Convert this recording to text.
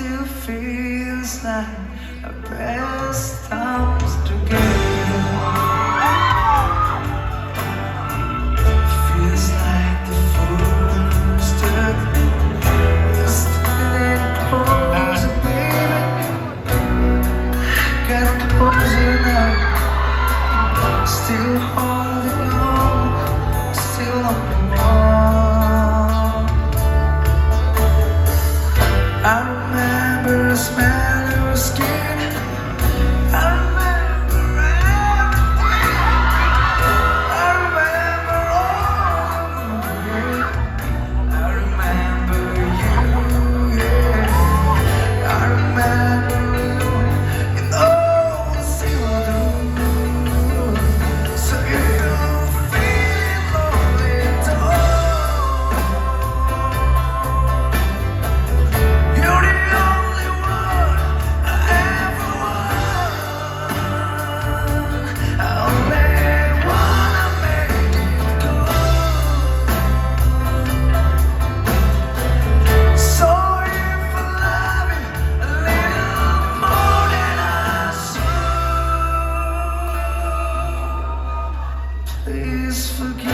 still feels like our best times together. Feels like the first just getting closer, baby. Getting closer now. Still holding on, still on the wall. I remember the smell of your skin. I remember everything. I remember all of it. I remember you, yeah. I remember you, and all the things I do. So if you feel lonely, don't. You're the only one I ever want. I only wanna make it good. So if I love you a little more than I should, please forgive